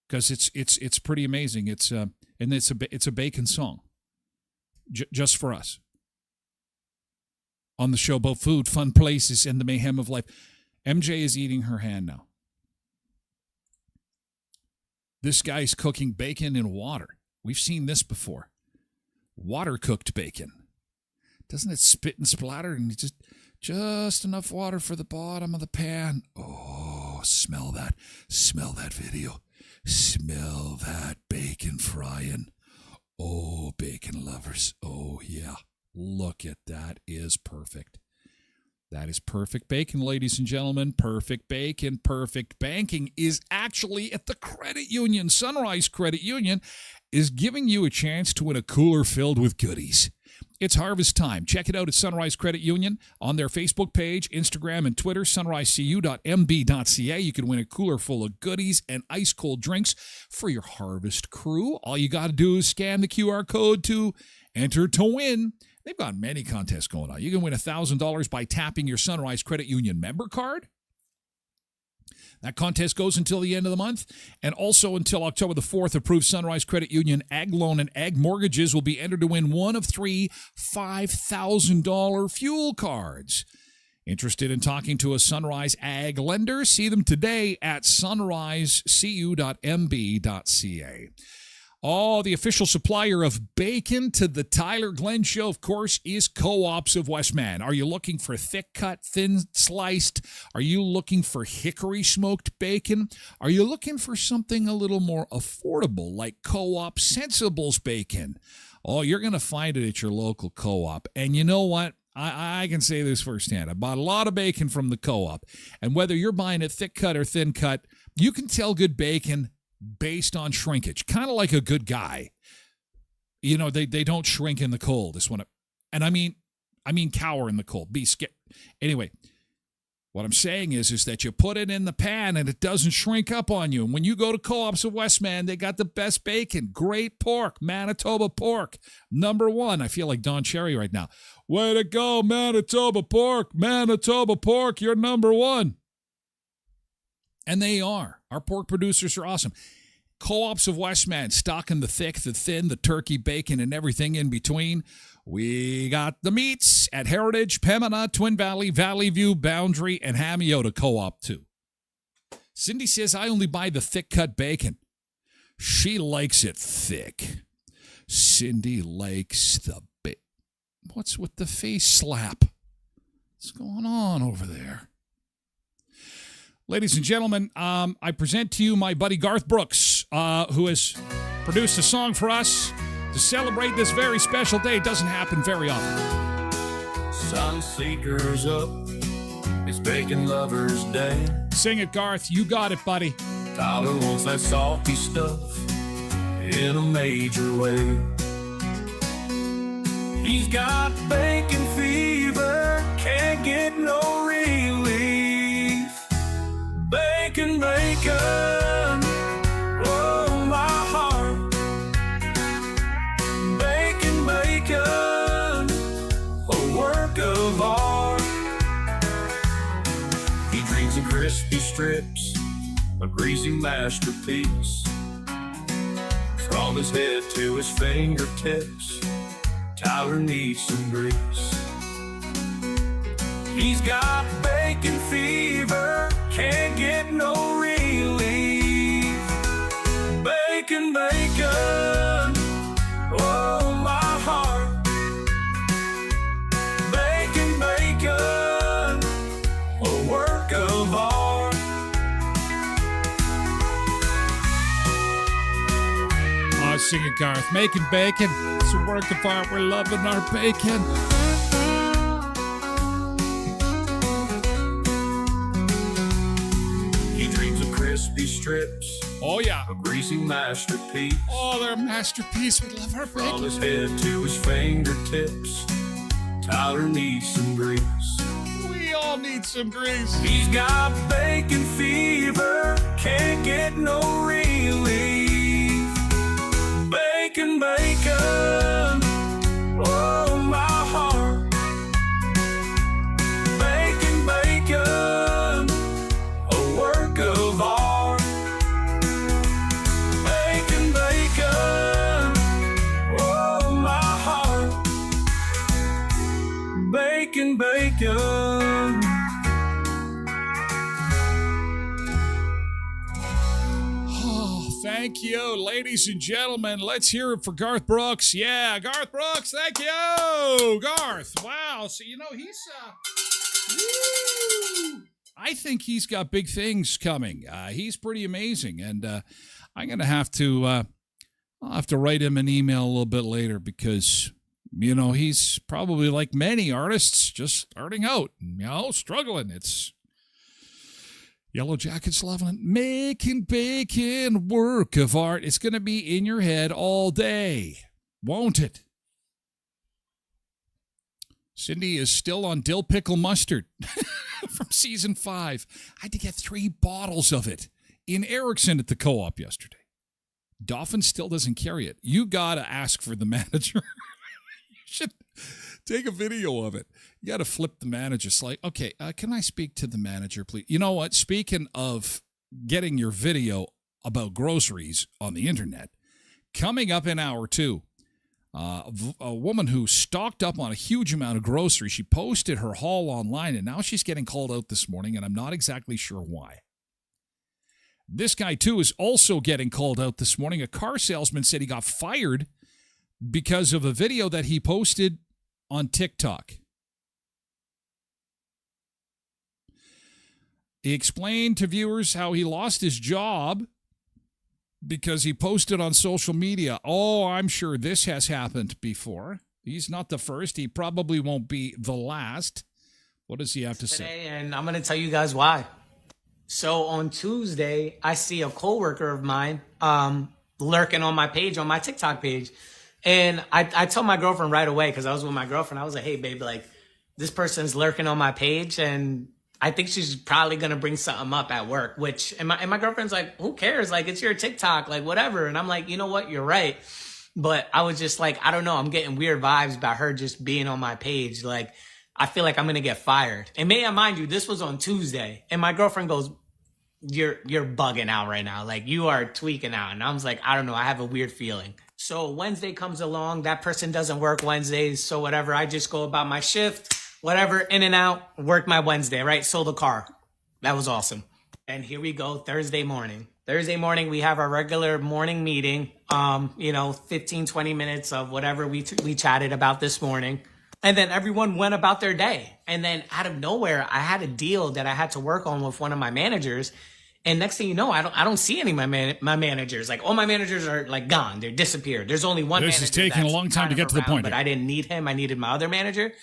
because it's pretty amazing. It's a bacon song just for us on the show about food, fun places, and the mayhem of life. MJ is eating her hand now. This guy's cooking bacon in water. We've seen this before. Water cooked bacon. Doesn't it spit and splatter and just enough water for the bottom of the pan? Oh, smell that. Smell that video. Smell that bacon frying. Oh, bacon lovers. Oh, yeah. Look at that. Is perfect. That is perfect bacon, ladies and gentlemen. Perfect bacon. Perfect banking is actually at the credit union. Sunrise Credit Union is giving you a chance to win a cooler filled with goodies. It's harvest time. Check it out at Sunrise Credit Union on their Facebook page, Instagram, and Twitter, sunrisecu.mb.ca. You can win a cooler full of goodies and ice-cold drinks for your harvest crew. All you got to do is scan the QR code to enter to win. They've got many contests going on. You can win $1,000 by tapping your Sunrise Credit Union member card. That contest goes until the end of the month, and also until October the 4th. Approved Sunrise Credit Union Ag Loan and Ag Mortgages will be entered to win one of 3 $5,000 fuel cards. Interested in talking to a Sunrise Ag lender? See them today at sunrisecu.mb.ca. Oh, the official supplier of bacon to the Tyler Glen Show, of course, is Co-ops of Westman. Are you looking for thick cut, thin sliced? Are you looking for hickory smoked bacon? Are you looking for something a little more affordable, like Co-op Sensibles bacon? Oh, you're going to find it at your local Co-op. And you know what? I can say this firsthand. I bought a lot of bacon from the Co-op. And whether you're buying it thick cut or thin cut, you can tell good bacon based on shrinkage, kind of like a good guy. You know, they don't shrink in the cold. It's when And I mean cower in the cold. Be scared. Anyway, what I'm saying is that you put it in the pan and it doesn't shrink up on you. And when you go to Co-ops of Westman, they got the best bacon, great pork, Manitoba pork, #1. I feel like Don Cherry right now. Way to go, Manitoba pork, you're #1. And they are. Our pork producers are awesome. Co-ops of Westman, stocking the thick, the thin, the turkey, bacon, and everything in between. We got the meats at Heritage, Pembina, Twin Valley, Valley View, Boundary, and Hamiota Co-op too. Cindy says, I only buy the thick-cut bacon. She likes it thick. Cindy likes the bacon. What's with the face slap? What's going on over there? Ladies and gentlemen, I present to you my buddy Garth Brooks, who has produced a song for us to celebrate this very special day. It doesn't happen very often. Sunseekers up, it's Bacon Lovers Day. Sing it, Garth. You got it, buddy. Tyler wants that salty stuff in a major way. He's got bacon fever, can't get no relief. Bacon, bacon, oh my heart. Bacon, bacon, a work of art. He dreams of crispy strips, a greasy masterpiece. From his head to his fingertips, Tyler needs some grease. He's got bacon fever, can't get no relief. Bacon, bacon, oh my heart. Bacon, bacon, a work of art. Oh, sing it, Garth. Making bacon. It's a work of art. We're loving our bacon. He dreams of crispy strips. Oh, yeah. A greasy masterpiece. Oh, they're a masterpiece. We love our From bacon. his head to his fingertips, Tyler needs some grease. We all need some grease. He's got bacon fever, can't get no relief. Bacon, bacon, oh my heart. Bacon, bacon, a work of art. Bacon, bacon, oh my heart. Bacon, bacon. Oh, thank you, ladies and gentlemen. Let's hear it for Garth Brooks. Yeah, Garth Brooks, thank you. Garth, wow. So, he's... woo. I think he's got big things coming. He's pretty amazing, and I'm going to have to... I'll have to write him an email a little bit later because, he's probably like many artists just starting out, struggling. It's Yellow Jackets loving it. Making bacon, work of art. It's going to be in your head all day, won't it? Cindy is still on dill pickle mustard from season 5. I had to get 3 bottles of it in Erickson at the Co-op yesterday. Dolphin still doesn't carry it. You got to ask for the manager. You should take a video of it. You got to flip the manager. It's like, okay, can I speak to the manager, please? You know what? Speaking of getting your video about groceries on the internet, coming up in hour 2, a woman who stocked up on a huge amount of groceries, she posted her haul online, and now she's getting called out this morning, and I'm not exactly sure why. This guy, too, is also getting called out this morning. A car salesman said he got fired because of a video that he posted on TikTok. He explained to viewers how he lost his job because he posted on social media. Oh, I'm sure this has happened before. He's not the first. He probably won't be the last. What does he have to say? And I'm going to tell you guys why. So on Tuesday, I see a coworker of mine lurking on my page, on my TikTok page. And I told my girlfriend right away, because I was with my girlfriend. I was like, hey, babe, like, this person's lurking on my page, and I think she's probably going to bring something up at work, and my girlfriend's like, who cares? Like, it's your TikTok, like, whatever. And I'm like, you know what? You're right. But I was just like, I don't know. I'm getting weird vibes about her just being on my page. Like, I feel like I'm going to get fired. And may I mind you, this was on Tuesday. And my girlfriend goes, you're bugging out right now. Like, you are tweaking out. And I was like, I don't know. I have a weird feeling. So Wednesday comes along. That person doesn't work Wednesdays. So whatever. I just go about my shift, whatever, in and out, work my Wednesday, right? Sold a car. That was awesome. And here we go, Thursday morning. Thursday morning, we have our regular morning meeting. 15, 20 minutes of whatever we chatted about this morning. And then everyone went about their day. And then out of nowhere, I had a deal that I had to work on with one of my managers. And next thing you know, I don't see any of my managers. Like, all my managers are like gone. They're disappeared. There's only one manager. This is taking a long time to get to the point. But I didn't need him. I needed my other manager.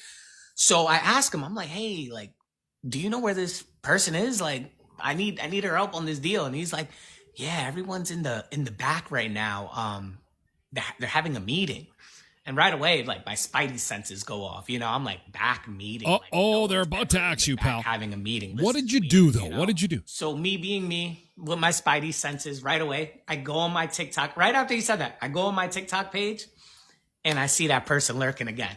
So I asked him, I'm like, hey, like, do you know where this person is? Like, I need her help on this deal. And he's like, yeah, everyone's in the back right now. They're having a meeting. And right away, like, my spidey senses go off. I'm like, back meeting. They're about to ask you, pal. Having a meeting. What did you do, though? What did you do? So me being me, with my spidey senses, right away, I go on my TikTok. Right after he said that, I go on my TikTok page, and I see that person lurking again.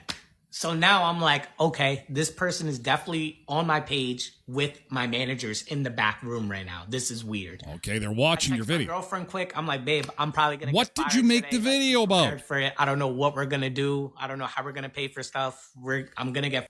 So now I'm like, okay, this person is definitely on my page with my managers in the back room right now. This is weird. Okay, they're watching your video. My girlfriend quick. I'm like, babe, I'm probably going to What did you make the video about? For it. I don't know what we're going to do. I don't know how we're going to pay for stuff. I'm going to get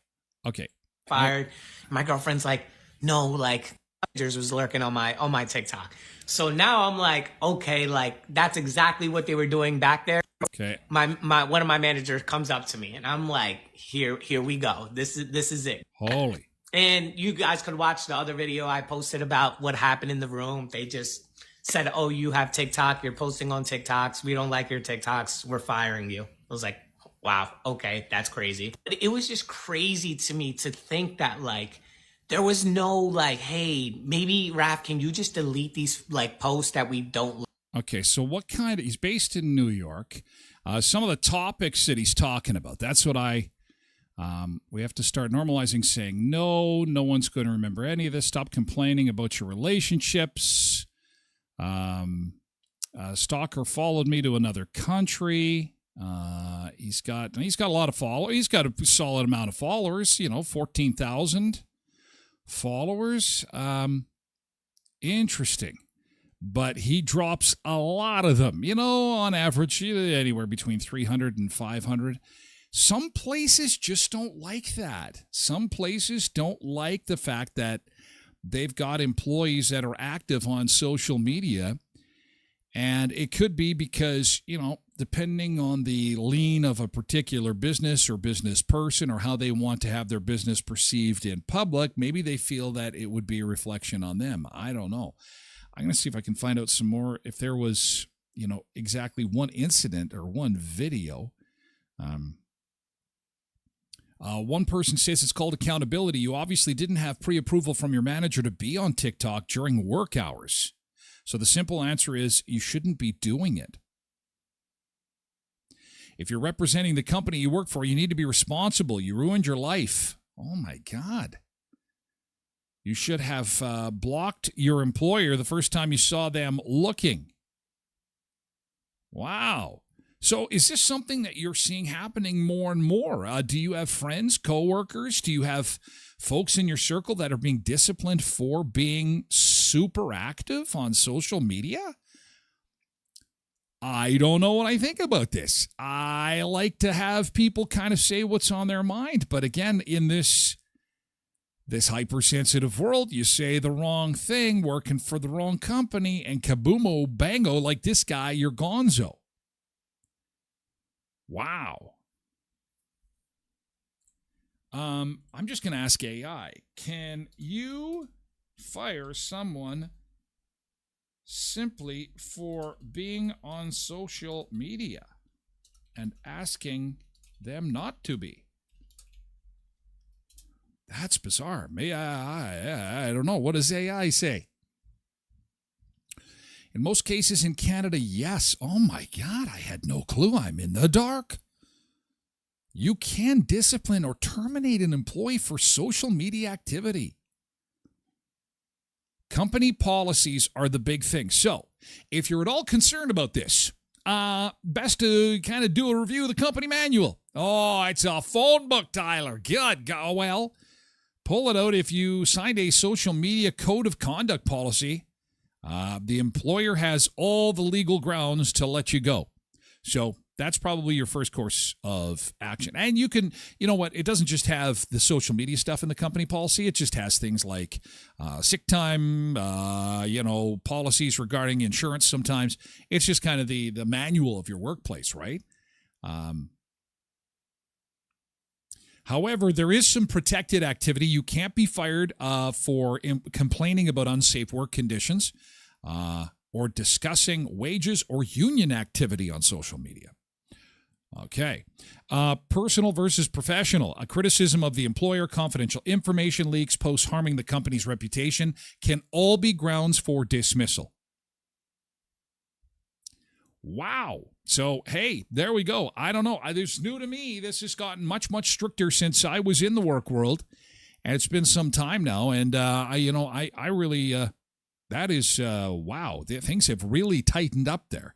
fired. My girlfriend's like, no, like, managers was lurking on my TikTok. So now I'm like, okay, like, that's exactly what they were doing back there. Okay. My one of my managers comes up to me, and I'm like, here we go. This is it. Holy. And you guys could watch the other video I posted about what happened in the room. They just said, oh, you have TikTok. You're posting on TikToks. We don't like your TikToks. We're firing you. I was like, wow, okay, that's crazy. But it was just crazy to me to think that, like, there was no, like, hey, maybe, Raph, can you just delete these, like, posts that we don't like? Okay, so he's based in New York. Some of the topics that he's talking about, that's what we have to start normalizing, saying, no one's going to remember any of this. Stop complaining about your relationships. Stalker followed me to another country. He's got a lot of followers. He's got a solid amount of followers, 14,000 followers. Interesting. But he drops a lot of them, on average, anywhere between 300 and 500. Some places just don't like that. Some places don't like the fact that they've got employees that are active on social media. And it could be because, depending on the lean of a particular business or business person or how they want to have their business perceived in public, maybe they feel that it would be a reflection on them. I don't know. I'm going to see if I can find out some more, if there was, exactly one incident or one video. One person says it's called accountability. You obviously didn't have pre-approval from your manager to be on TikTok during work hours. So the simple answer is you shouldn't be doing it. If you're representing the company you work for, you need to be responsible. You ruined your life. Oh, my God. You should have blocked your employer the first time you saw them looking. Wow. So is this something that you're seeing happening more and more? Do you have friends, coworkers? Do you have folks in your circle that are being disciplined for being super active on social media? I don't know what I think about this. I like to have people kind of say what's on their mind. But again, in this hypersensitive world, you say the wrong thing working for the wrong company, and kaboomo, bango, like this guy, you're gonzo. Wow. I'm just going to ask AI, can you fire someone simply for being on social media and asking them not to be? That's bizarre. I don't know. What does AI say? In most cases in Canada, yes. Oh my God, I had no clue. I'm in the dark. You can discipline or terminate an employee for social media activity. Company policies are the big thing. So, if you're at all concerned about this, best to kind of do a review of the company manual. Oh, it's a phone book, Tyler. Good. Well, pull it out if you signed a social media code of conduct policy. The employer has all the legal grounds to let you go. So that's probably your first course of action. And you can, you know what, it doesn't just have the social media stuff in the company policy. It just has things like sick time, policies regarding insurance sometimes. It's just kind of the manual of your workplace, right? However, there is some protected activity. You can't be fired for complaining about unsafe work conditions or discussing wages or union activity on social media. Okay. Personal versus professional. A criticism of the employer, confidential information leaks, posts harming the company's reputation can all be grounds for dismissal. Wow. So, hey, there we go. I don't know. It's new to me. This has gotten much, much stricter since I was in the work world. And it's been some time now. And, I really, that is, wow. Things have really tightened up there.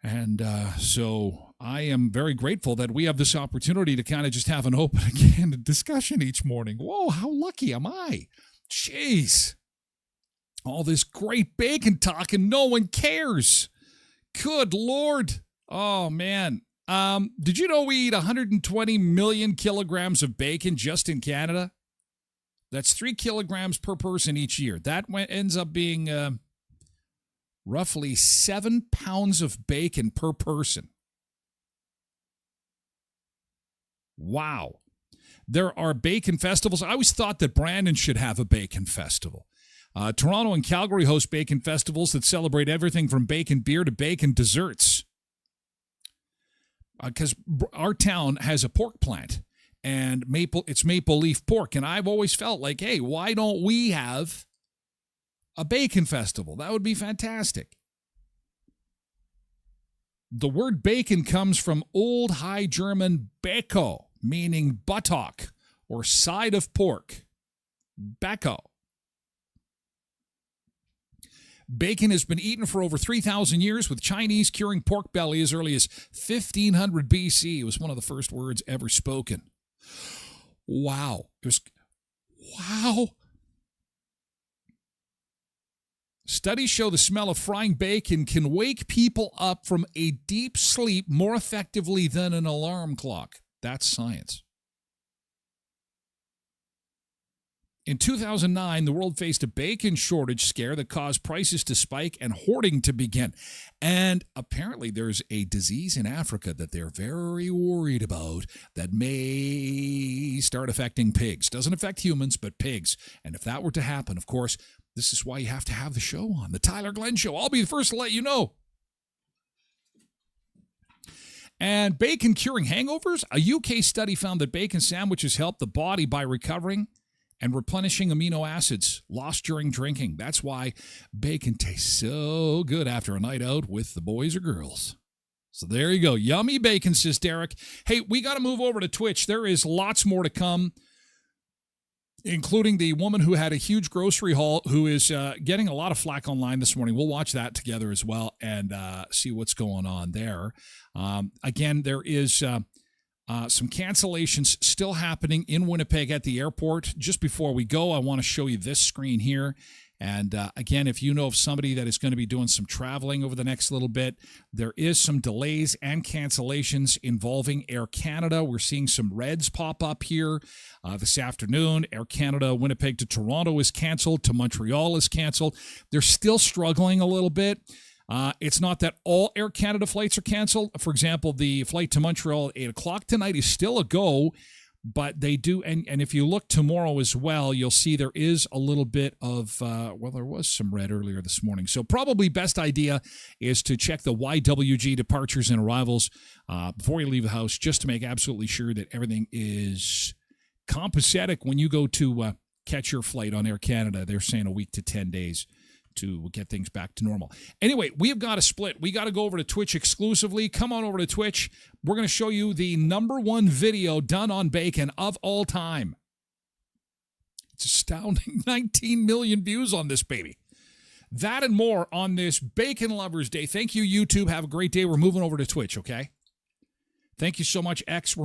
And so I am very grateful that we have this opportunity to kind of just have an open and candid discussion each morning. Whoa, how lucky am I? Jeez. All this great bacon talk and no one cares. Good Lord. Oh, man. Did you know we eat 120 million kilograms of bacon just in Canada? That's 3 kilograms per person each year. That ends up being roughly 7 pounds of bacon per person. Wow. There are bacon festivals. I always thought that Brandon should have a bacon festival. Toronto and Calgary host bacon festivals that celebrate everything from bacon beer to bacon desserts. Because our town has a pork plant, and it's maple leaf pork. And I've always felt like, hey, why don't we have a bacon festival? That would be fantastic. The word bacon comes from Old High German beko, meaning buttock or side of pork. Beko. Bacon has been eaten for over 3,000 years, with Chinese curing pork belly as early as 1500 BC. It was one of the first words ever spoken. Wow. Wow. Studies show the smell of frying bacon can wake people up from a deep sleep more effectively than an alarm clock. That's science. In 2009, the world faced a bacon shortage scare that caused prices to spike and hoarding to begin. And apparently there's a disease in Africa that they're very worried about that may start affecting pigs. Doesn't affect humans, but pigs. And if that were to happen, of course, this is why you have to have the show on, the Tyler Glen Show. I'll be the first to let you know. And bacon curing hangovers? A UK study found that bacon sandwiches help the body by recovering and replenishing amino acids lost during drinking. That's why bacon tastes so good after a night out with the boys or girls. So there you go. Yummy bacon, says Derek. Hey, we got to move over to Twitch. There is lots more to come, including the woman who had a huge grocery haul who is getting a lot of flack online this morning. We'll watch that together as well and see what's going on there. Again, there is some cancellations still happening in Winnipeg at the airport. Just before we go, I want to show you this screen here. And again, if you know of somebody that is going to be doing some traveling over the next little bit, there is some delays and cancellations involving Air Canada. We're seeing some reds pop up here this afternoon. Air Canada Winnipeg to Toronto is canceled, to Montreal is canceled. They're still struggling a little bit. It's not that all Air Canada flights are canceled. For example, the flight to Montreal at 8 o'clock tonight is still a go, but they do. And if you look tomorrow as well, you'll see there is a little bit of, there was some red earlier this morning. So probably best idea is to check the YWG departures and arrivals before you leave the house, just to make absolutely sure that everything is compensatic when you go to catch your flight on Air Canada. They're saying a week to 10 days to get things back to normal. Anyway, we have got to split. We got to go over to Twitch exclusively. Come on over to Twitch. We're going to show you the #1 video done on bacon of all time. It's astounding. 19 million views on this baby. That and more on this Bacon Lovers Day. Thank you, YouTube. Have a great day. We're moving over to Twitch, okay? Thank you so much, X.